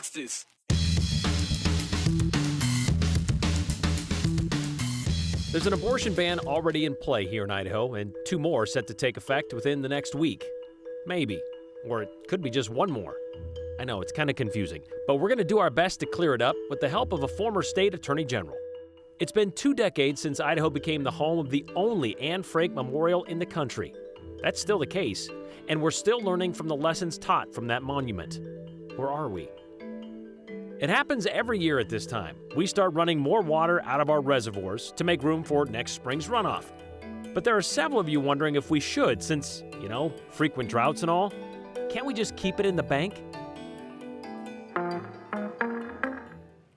Watch this. There's an abortion ban already in play here in Idaho, and 2 more set to take effect within the next week. Maybe. Or it could be just 1 more. I know, it's kind of confusing, but we're going to do our best to clear it up with the help of a former state attorney general. It's been 2 decades since Idaho became the home of the only Anne Frank Memorial in the country. That's still the case, and we're still learning from the lessons taught from that monument. Or are we? It happens every year at this time. We start running more water out of our reservoirs to make room for next spring's runoff. But there are several of you wondering if we should, since, frequent droughts and all. Can't we just keep it in the bank?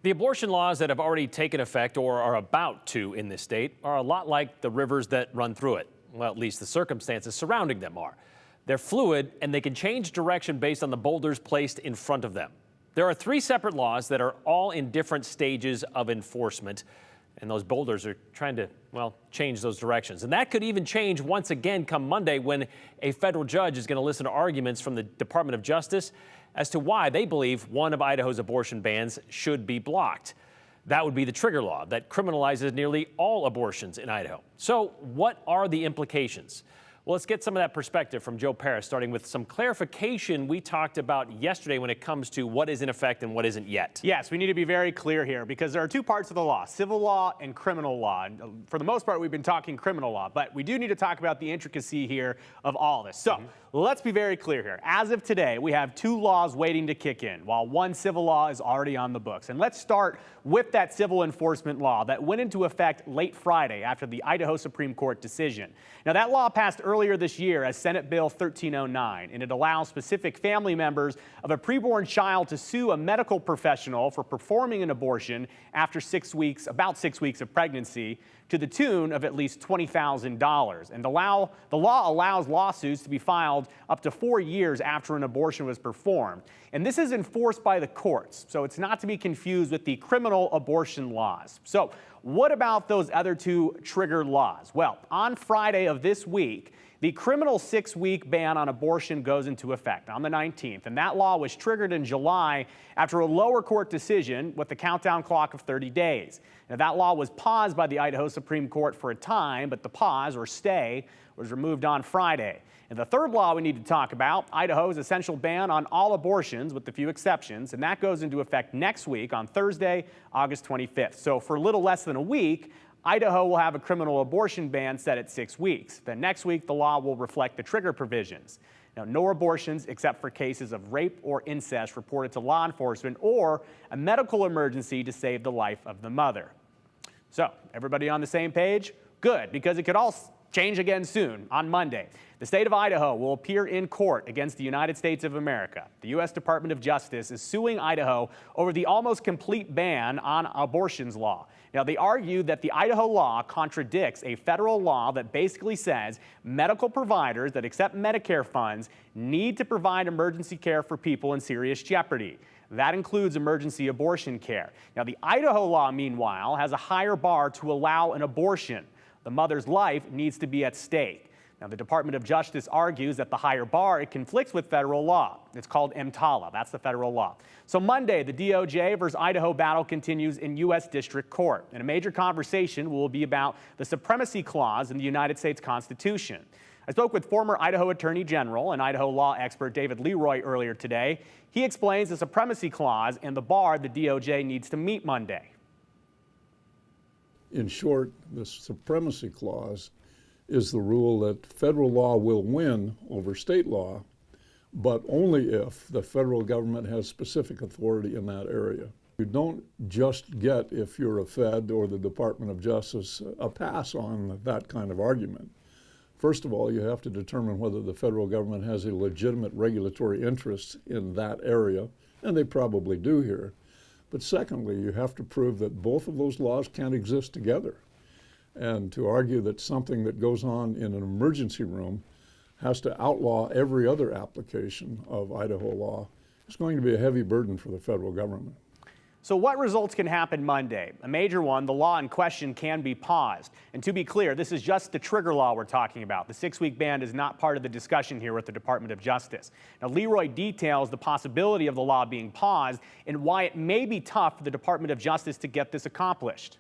The abortion laws that have already taken effect or are about to in this state are a lot like the rivers that run through it. Well, at least the circumstances surrounding them are. They're fluid and they can change direction based on the boulders placed in front of them. There are 3 separate laws that are all in different stages of enforcement, and those boulders are trying to, change those directions. And that could even change once again come Monday when a federal judge is going to listen to arguments from the Department of Justice as to why they believe one of Idaho's abortion bans should be blocked. That would be the trigger law that criminalizes nearly all abortions in Idaho. So what are the implications? Well, let's get some of that perspective from Joe Paris, starting with some clarification we talked about yesterday when it comes to what is in effect and what isn't yet. Yes, we need to be very clear here because there are 2 parts of the law, civil law and criminal law. And for the most part, we've been talking criminal law, but we do need to talk about the intricacy here of all this. So let's be very clear here. As of today, we have 2 laws waiting to kick in, while 1 civil law is already on the books. And let's start with that civil enforcement law that went into effect late Friday after the Idaho Supreme Court decision. Now, that law passed earlier this year as Senate Bill 1309, and it allows specific family members of a preborn child to sue a medical professional for performing an abortion after about 6 weeks of pregnancy, to the tune of at least $20,000. And the law allows lawsuits to be filed up to 4 years after an abortion was performed. And this is enforced by the courts, so it's not to be confused with the criminal abortion laws. So what about those other 2 trigger laws? Well, on Friday of this week, the criminal 6-week ban on abortion goes into effect on the 19th, and that law was triggered in July after a lower court decision with the countdown clock of 30 days. Now, that law was paused by the Idaho Supreme Court for a time, but the pause, or stay, was removed on Friday. And the 3rd law we need to talk about, Idaho's essential ban on all abortions with a few exceptions, and that goes into effect next week on Thursday, August 25th. So for a little less than a week, Idaho will have a criminal abortion ban set at 6 weeks. Then next week, the law will reflect the trigger provisions. Now, no abortions except for cases of rape or incest reported to law enforcement or a medical emergency to save the life of the mother. So, everybody on the same page? Good, because it could all change again soon on Monday. The state of Idaho will appear in court against the United States of America. The U.S. Department of Justice is suing Idaho over the almost complete ban on abortions law. Now, they argue that the Idaho law contradicts a federal law that basically says medical providers that accept Medicare funds need to provide emergency care for people in serious jeopardy. That includes emergency abortion care. Now, the Idaho law, meanwhile, has a higher bar to allow an abortion. The mother's life needs to be at stake. Now, the Department of Justice argues that the higher bar, it conflicts with federal law. It's called EMTALA. That's the federal law. So Monday, the DOJ versus Idaho battle continues in U.S. District Court. And a major conversation will be about the Supremacy Clause in the United States Constitution. I spoke with former Idaho Attorney General and Idaho law expert David Leroy earlier today. He explains the Supremacy Clause and the bar the DOJ needs to meet Monday. In short, the Supremacy Clause is the rule that federal law will win over state law, but only if the federal government has specific authority in that area. You don't just get, if you're a Fed or the Department of Justice, a pass on that kind of argument. First of all, you have to determine whether the federal government has a legitimate regulatory interest in that area, and they probably do here. But secondly, you have to prove that both of those laws can't exist together. And to argue that something that goes on in an emergency room has to outlaw every other application of Idaho law is going to be a heavy burden for the federal government. So what results can happen Monday? A major one, the law in question can be paused. And to be clear, this is just the trigger law we're talking about. The 6-week ban is not part of the discussion here with the Department of Justice. Now, Leroy details the possibility of the law being paused and why it may be tough for the Department of Justice to get this accomplished.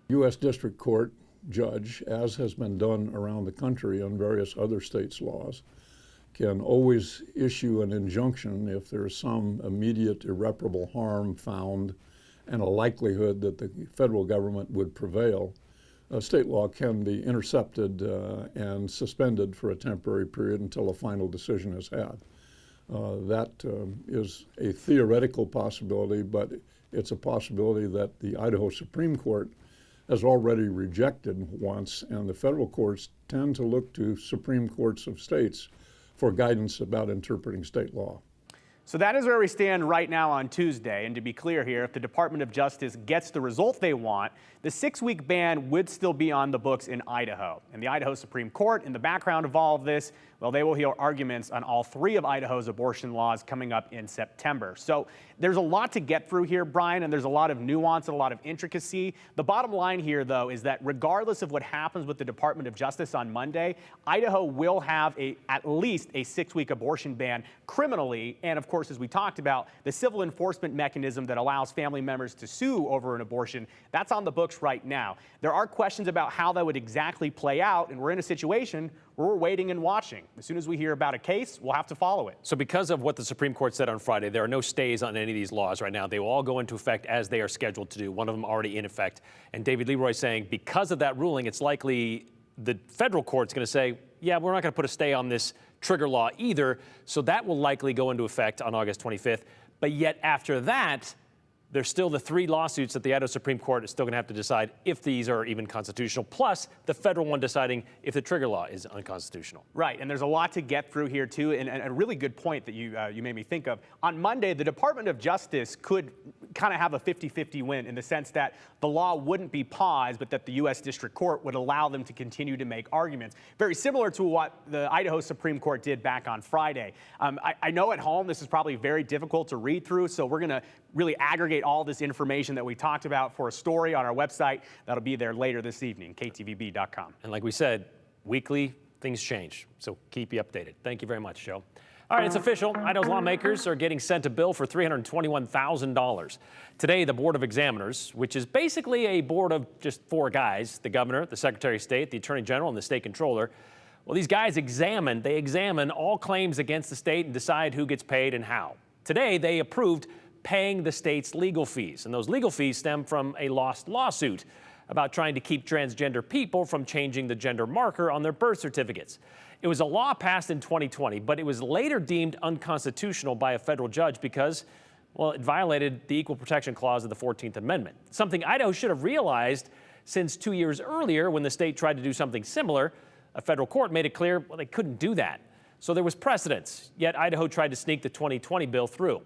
U.S. District Court judge, as has been done around the country on various other states' laws, can always issue an injunction if there's some immediate irreparable harm found and a likelihood that the federal government would prevail. State law can be intercepted and suspended for a temporary period until a final decision is had. That is a theoretical possibility, but it's a possibility that the Idaho Supreme Court has already rejected once, and the federal courts tend to look to Supreme Courts of states for guidance about interpreting state law. So that is where we stand right now on Tuesday. And to be clear here, if the Department of Justice gets the result they want, the 6-week ban would still be on the books in Idaho. And the Idaho Supreme Court, in the background of all of this, well, they will hear arguments on all 3 of Idaho's abortion laws coming up in September. So there's a lot to get through here, Brian, and there's a lot of nuance and a lot of intricacy. The bottom line here, though, is that regardless of what happens with the Department of Justice on Monday, Idaho will have at least a 6-week abortion ban criminally, and of course, as we talked about, the civil enforcement mechanism that allows family members to sue over an abortion, that's on the books right now. There are questions about how that would exactly play out, and we're in a situation where we're waiting and watching. As soon as we hear about a case, we'll have to follow it. So because of what the Supreme Court said on Friday, there are no stays on any of these laws right now. They will all go into effect as they are scheduled to do. One of them already in effect. And David Leroy saying because of that ruling, it's likely the federal court's going to say, yeah, we're not going to put a stay on this trigger law either. So that will likely go into effect on August 25th. But yet after that, there's still the 3 lawsuits that the Idaho Supreme Court is still going to have to decide if these are even constitutional, plus the federal one deciding if the trigger law is unconstitutional. Right, and there's a lot to get through here, too, and a really good point that you made me think of. On Monday, the Department of Justice could kind of have a 50-50 win in the sense that the law wouldn't be paused, but that the U.S. District Court would allow them to continue to make arguments. Very similar to what the Idaho Supreme Court did back on Friday. I know at home this is probably very difficult to read through, so we're going to really aggregate all this information that we talked about for a story on our website. That'll be there later this evening, ktvb.com. And like we said, weekly things change, so keep you updated. Thank you very much, Joe. All right, it's official. Idaho's lawmakers are getting sent a bill for $321,000. Today, the Board of Examiners, which is basically a board of just 4 guys, the governor, the Secretary of State, the Attorney General, and the state controller, well, these guys examine all claims against the state and decide who gets paid and how. Today, they approved paying the state's legal fees, and those legal fees stem from a lost lawsuit about trying to keep transgender people from changing the gender marker on their birth certificates. It was a law passed in 2020, but it was later deemed unconstitutional by a federal judge because, well, it violated the Equal Protection Clause of the 14th Amendment, something Idaho should have realized since 2 years earlier when the state tried to do something similar. A federal court made it clear, well, they couldn't do that. So there was precedence, yet Idaho tried to sneak the 2020 bill through.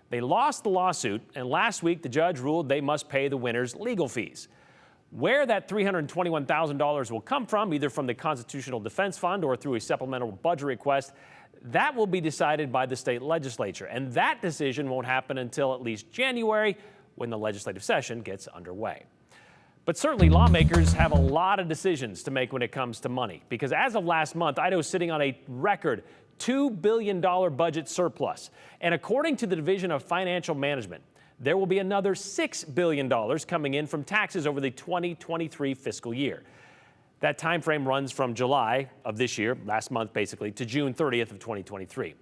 They lost the lawsuit, and last week the judge ruled they must pay the winners legal fees. Where that $321,000 will come from, either from the Constitutional Defense Fund or through a supplemental budget request, that will be decided by the state legislature. And that decision won't happen until at least January, when the legislative session gets underway. But certainly lawmakers have a lot of decisions to make when it comes to money, because as of last month, Idaho is sitting on a record $2 billion budget surplus. And according to the Division of Financial Management, there will be another $6 billion coming in from taxes over the 2023 fiscal year. That time frame runs from July of this year, last month basically, to June 30th of 2023.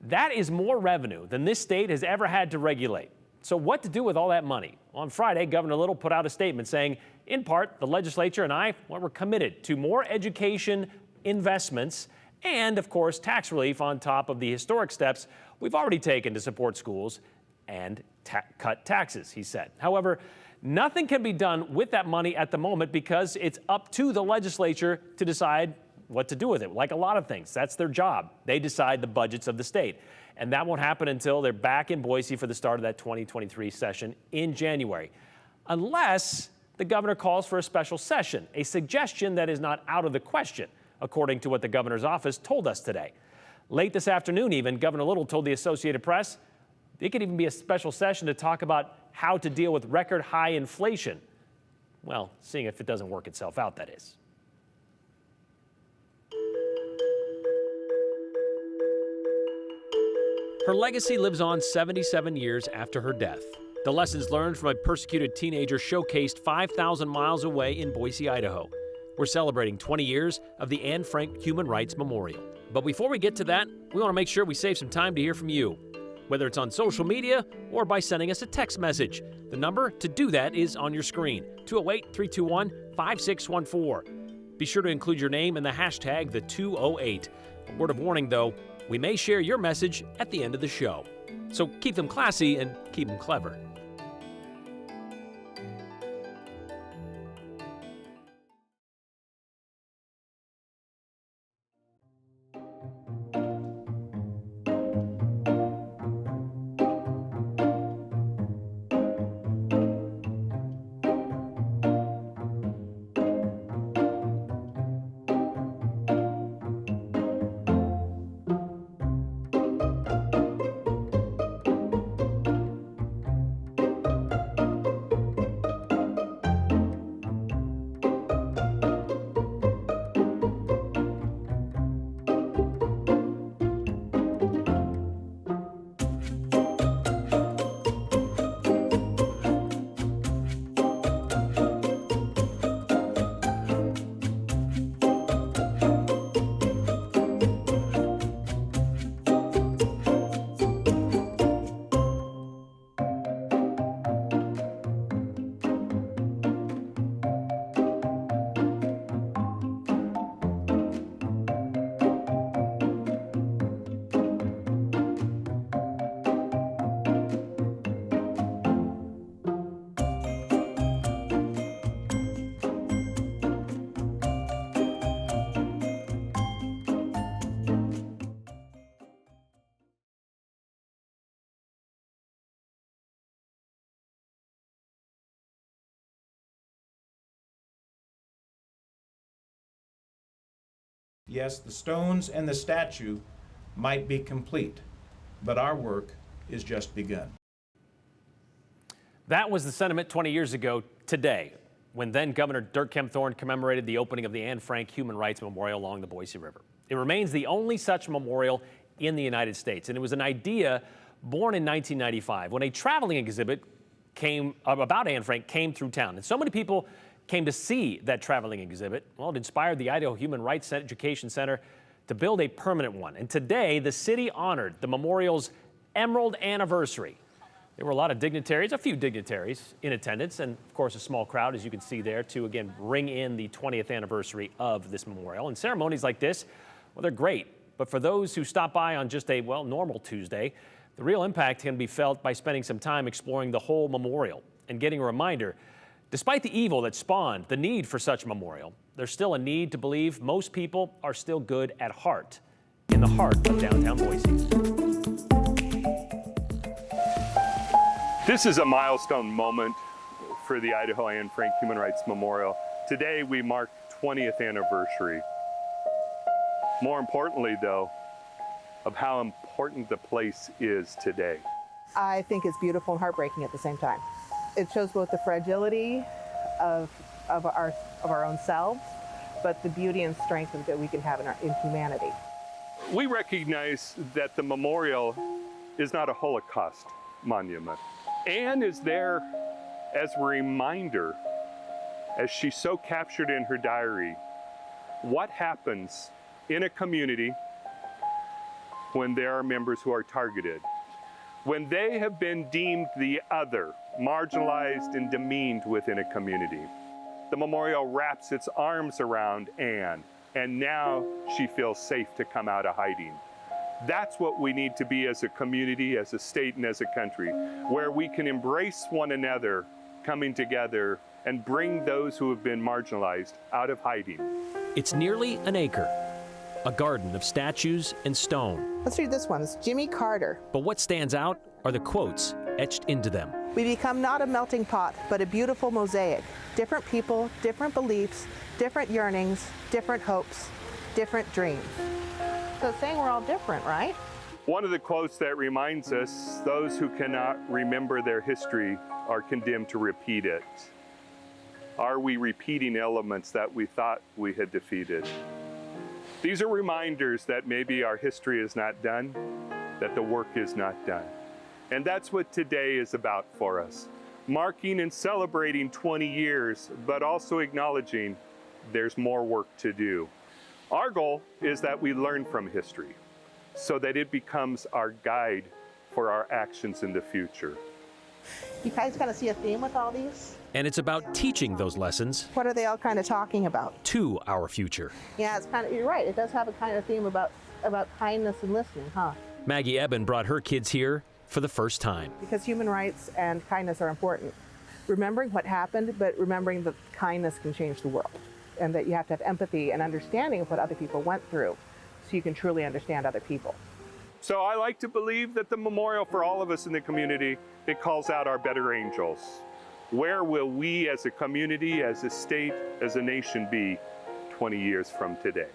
That is more revenue than this state has ever had to regulate. So what to do with all that money? On Friday, Governor Little put out a statement saying, in part, the legislature and I, well, we're committed to more education investments and, of course, tax relief on top of the historic steps we've already taken to support schools and cut taxes, he said. However, nothing can be done with that money at the moment because it's up to the legislature to decide what to do with it. Like a lot of things, that's their job. They decide the budgets of the state. And that won't happen until they're back in Boise for the start of that 2023 session in January. Unless the governor calls for a special session, a suggestion that is not out of the question, according to what the governor's office told us today. Late this afternoon even, Governor Little told the Associated Press It could even be a special session to talk about how to deal with record high inflation. Well, seeing if it doesn't work itself out, that is. Her legacy lives on 77 years after her death. The lessons learned from a persecuted teenager showcased 5,000 miles away in Boise, Idaho. We're celebrating 20 years of the Anne Frank Human Rights Memorial. But before we get to that, we want to make sure we save some time to hear from you, whether it's on social media or by sending us a text message. The number to do that is on your screen, 208-321-5614. Be sure to include your name and the hashtag #the208. A word of warning, though, we may share your message at the end of the show. So keep them classy and keep them clever. Yes, the stones and the statue might be complete, but our work is just begun. That was the sentiment 20 years ago today, when then Governor Dirk Kempthorne commemorated the opening of the Anne Frank Human Rights Memorial along the Boise River. It remains the only such memorial in the United States, and it was an idea born in 1995 when a traveling exhibit about Anne Frank came through town. And so many people came to see that traveling exhibit. Well, it inspired the Idaho Human Rights Education Center to build a permanent one. And today, the city honored the memorial's Emerald Anniversary. There were a few dignitaries in attendance, and of course a small crowd, as you can see there, to again ring in the 20th anniversary of this memorial. And ceremonies like this, well, they're great. But for those who stop by on just a, normal Tuesday, the real impact can be felt by spending some time exploring the whole memorial and getting a reminder, despite the evil that spawned the need for such a memorial, there's still a need to believe most people are still good at heart, in the heart of downtown Boise. This is a milestone moment for the Idaho Anne Frank Human Rights Memorial. Today we mark 20th anniversary. More importantly, though, of how important the place is today. I think it's beautiful and heartbreaking at the same time. It shows both the fragility of our own selves, but the beauty and strength that we can have in humanity. We recognize that the memorial is not a Holocaust monument. Anne is there as a reminder, as she so captured in her diary, what happens in a community when there are members who are targeted, when they have been deemed the other, marginalized and demeaned within a community. The memorial wraps its arms around Anne, and now she feels safe to come out of hiding. That's what we need to be as a community, as a state, and as a country, where we can embrace one another, coming together, and bring those who have been marginalized out of hiding. It's nearly an acre, a garden of statues and stone. Let's read this one. It's Jimmy Carter. But what stands out are the quotes etched into them. We become not a melting pot, but a beautiful mosaic. Different people, different beliefs, different yearnings, different hopes, different dreams. So it's saying we're all different, right? One of the quotes that reminds us, those who cannot remember their history are condemned to repeat it. Are we repeating elements that we thought we had defeated? These are reminders that maybe our history is not done, that the work is not done. And that's what today is about for us. Marking and celebrating 20 years, but also acknowledging there's more work to do. Our goal is that we learn from history so that it becomes our guide for our actions in the future. You guys kind of see a theme with all these? And it's about teaching those lessons What are they all kind of talking about? to our future. Yeah, it's kind of, you're right. It does have a kind of theme about kindness and listening, huh? Maggie Eben brought her kids here for the first time. Because human rights and kindness are important. Remembering what happened, but remembering that kindness can change the world. And that you have to have empathy and understanding of what other people went through so you can truly understand other people. So I like to believe that the memorial for all of us in the community, it calls out our better angels. Where will we as a community, as a state, as a nation be 20 years from today?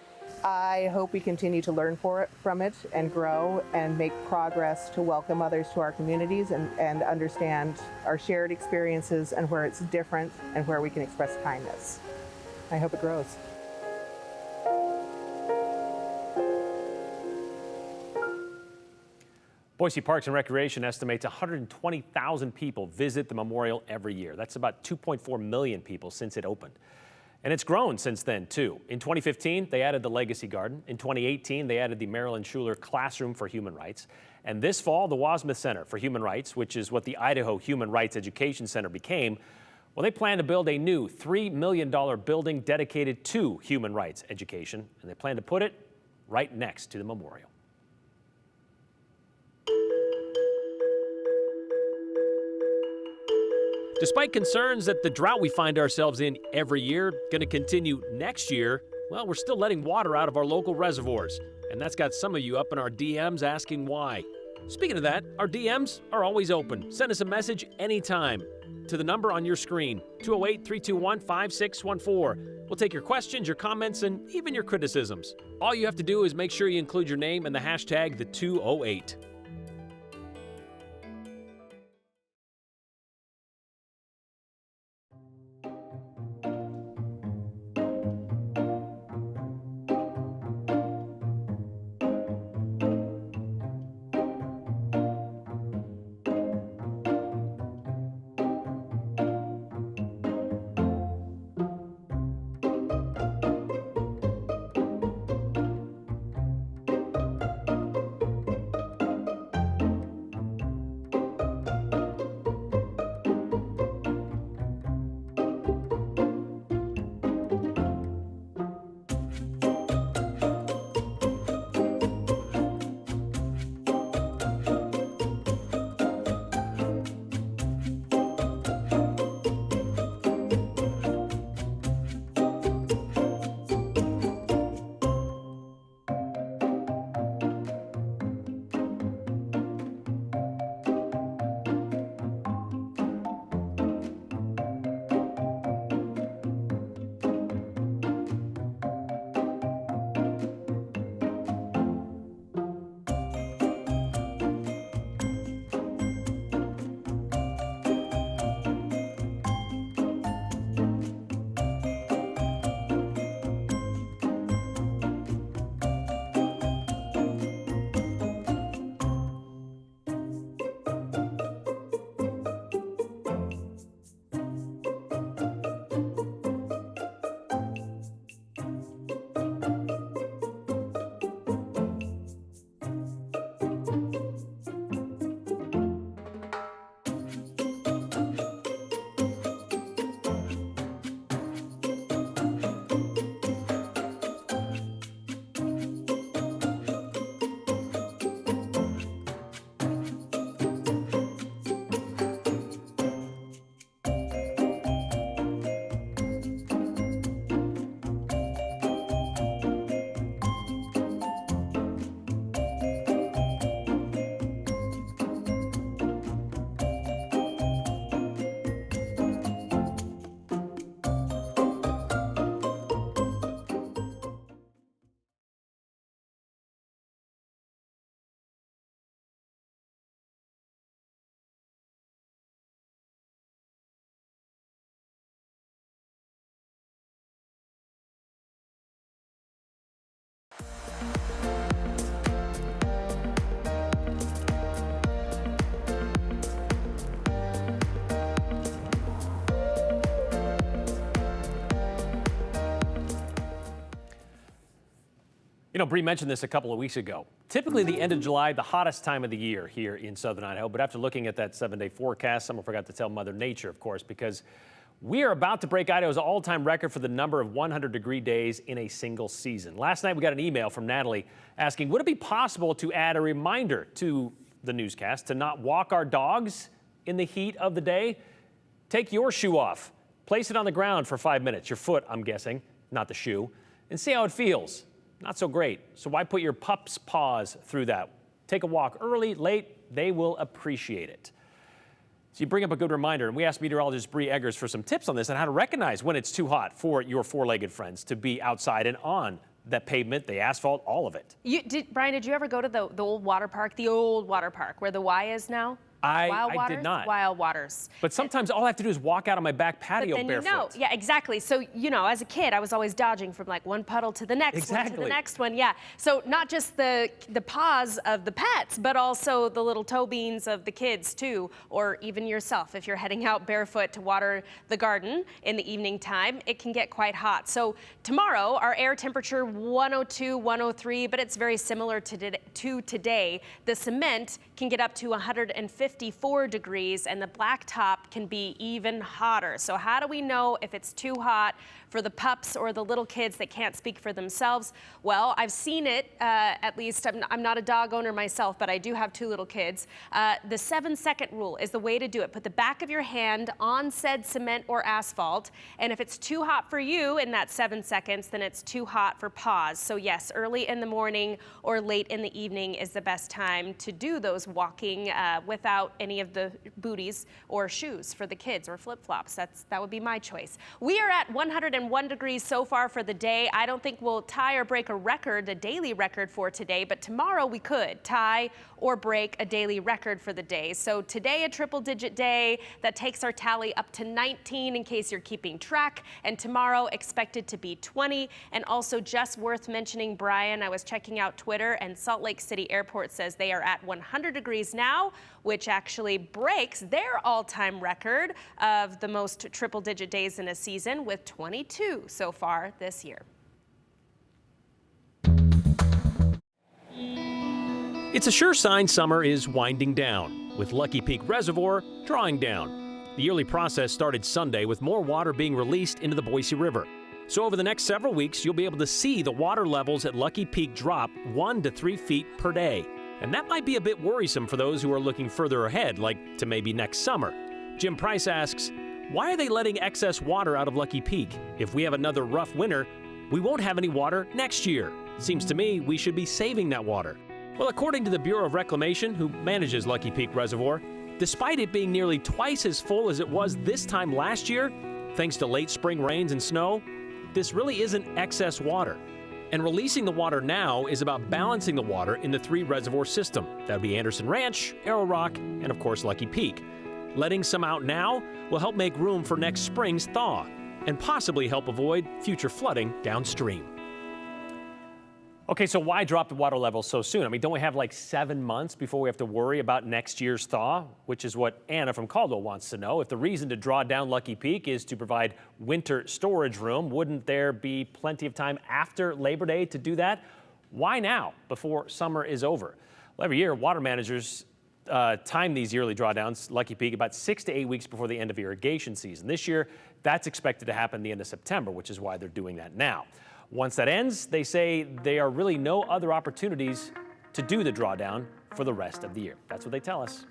I hope we continue to learn from it and grow and make progress to welcome others to our communities and understand our shared experiences and where it's different and where we can express kindness. I hope it grows. Boise Parks and Recreation estimates 120,000 people visit the memorial every year. That's about 2.4 million people since it opened. And it's grown since then, too. In 2015, they added the Legacy Garden. In 2018, they added the Marilyn Schuler Classroom for Human Rights. And this fall, the Wasmuth Center for Human Rights, which is what the Idaho Human Rights Education Center became, well, they plan to build a new $3 million building dedicated to human rights education. And they plan to put it right next to the memorial. Despite concerns that the drought we find ourselves in every year going to continue next year, well, we're still letting water out of our local reservoirs. And that's got some of you up in our DMs asking why. Speaking of that, our DMs are always open. Send us a message anytime to the number on your screen, 208-321-5614. We'll take your questions, your comments, and even your criticisms. All you have to do is make sure you include your name and the hashtag #the208. You know, Bree mentioned this a couple of weeks ago. Typically the end of July, the hottest time of the year here in southern Idaho. But after looking at that 7-day forecast, someone forgot to tell Mother Nature, of course, because we are about to break Idaho's all-time record for the number of 100-degree days in a single season. Last night we got an email from Natalie asking, would it be possible to add a reminder to the newscast to not walk our dogs in the heat of the day? Take your shoe off, place it on the ground for 5 minutes, your foot, I'm guessing, not the shoe, and see how it feels. Not so great. So why put your pup's paws through that? Take a walk early, late, they will appreciate it. So you bring up a good reminder, and we asked meteorologist Bree Eggers for some tips on this and how to recognize when it's too hot for your four-legged friends to be outside and on that pavement, the asphalt, all of it. Brian, did you ever go to the old water park, where the Y is now? I did not. Wild Waters. But sometimes all I have to do is walk out on my back patio But then barefoot. you know, yeah, exactly. So, you know, as a kid, I was always dodging from like one puddle to the next one to the next one. Yeah. So not just the paws of the pets, but also the little toe beans of the kids too, or even yourself. If you're heading out barefoot to water the garden in the evening time, it can get quite hot. So tomorrow, our air temperature 102, 103, but it's very similar to today. The cement can get up to 154 degrees and the blacktop can be even hotter. So how do we know if it's too hot for the pups or the little kids that can't speak for themselves? Well, I've seen it, at least. I'm not a dog owner myself, but I do have 2 little kids. The 7-second rule is the way to do it. Put the back of your hand on said cement or asphalt, and if it's too hot for you in that 7 seconds, then it's too hot for paws. So yes, early in the morning or late in the evening is the best time to do those walking without any of the booties or shoes for the kids or flip-flops. That would be my choice. We are at 101 degrees so far for the day. I don't think we'll tie or break a record, a daily record for today, but tomorrow we could tie or break a daily record for the day. So today a triple-digit day that takes our tally up to 19 in case you're keeping track, and tomorrow expected to be 20. And also just worth mentioning, Brian, I was checking out Twitter and Salt Lake City Airport says they are at 100 degrees now, which actually breaks their all-time record of the most triple-digit days in a season with 22 so far this year. It's a sure sign summer is winding down, with Lucky Peak Reservoir drawing down. The yearly process started Sunday with more water being released into the Boise River. So over the next several weeks, you'll be able to see the water levels at Lucky Peak drop 1 to 3 feet per day. And that might be a bit worrisome for those who are looking further ahead, like to maybe next summer. Jim Price asks, why are they letting excess water out of Lucky Peak? If we have another rough winter, we won't have any water next year. Seems to me we should be saving that water. Well, according to the Bureau of Reclamation, who manages Lucky Peak Reservoir, despite it being nearly twice as full as it was this time last year, thanks to late spring rains and snow, this really isn't excess water. And releasing the water now is about balancing the water in the 3 reservoir system. That would be Anderson Ranch, Arrow Rock, and of course Lucky Peak. Letting some out now will help make room for next spring's thaw and possibly help avoid future flooding downstream. Okay, so why drop the water level so soon? I mean, don't we have like 7 months before we have to worry about next year's thaw? Which is what Anna from Caldwell wants to know. If the reason to draw down Lucky Peak is to provide winter storage room, wouldn't there be plenty of time after Labor Day to do that? Why now, before summer is over? Well, every year, water managers time these yearly drawdowns, Lucky Peak, about 6 to 8 weeks before the end of irrigation season. This year, that's expected to happen the end of September, which is why they're doing that now. Once that ends, they say there are really no other opportunities to do the drawdown for the rest of the year. That's what they tell us.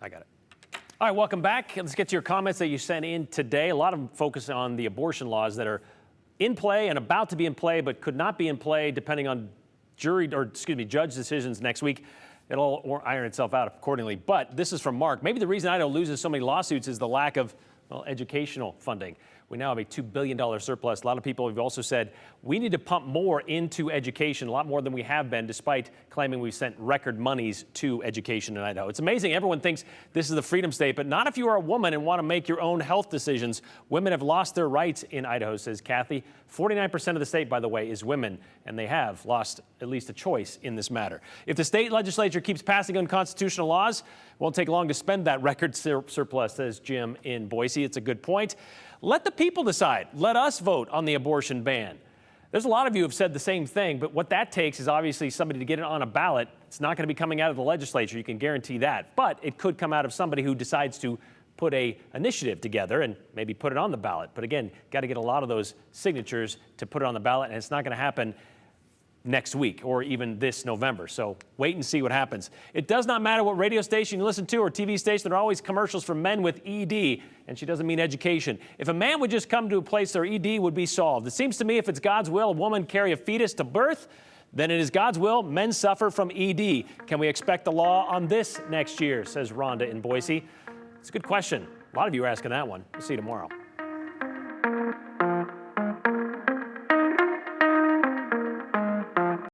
I got it. All right, welcome back. Let's get to your comments that you sent in today. A lot of them focus on the abortion laws that are in play and about to be in play, but could not be in play depending on judge decisions next week. It'll all iron itself out accordingly. But this is from Mark. Maybe the reason Idaho loses so many lawsuits is the lack of, well, educational funding. We now have a $2 billion surplus. A lot of people have also said we need to pump more into education, a lot more than we have been, despite claiming we've sent record monies to education in Idaho. It's amazing. Everyone thinks this is the freedom state, but not if you are a woman and want to make your own health decisions. Women have lost their rights in Idaho, says Kathy. 49% of the state, by the way, is women, and they have lost at least a choice in this matter. If the state legislature keeps passing unconstitutional laws, it won't take long to spend that record surplus, says Jim in Boise. It's a good point. Let the people decide. Let us vote on the abortion ban. There's a lot of you who have said the same thing, but what that takes is obviously somebody to get it on a ballot. It's not going to be coming out of the legislature. You can guarantee that. But it could come out of somebody who decides to put an initiative together and maybe put it on the ballot. But again, got to get a lot of those signatures to put it on the ballot, and it's not going to happen next week or even this November. So wait and see what happens. It does not matter what radio station you listen to or TV station. There are always commercials for men with ED, and she doesn't mean education. If a man would just come to a place, their ED would be solved. It seems to me if it's God's will a woman carry a fetus to birth, then it is God's will men suffer from ED. Can we expect a law on this next year, says Rhonda in Boise. It's a good question. A lot of you are asking that one. We'll see you tomorrow.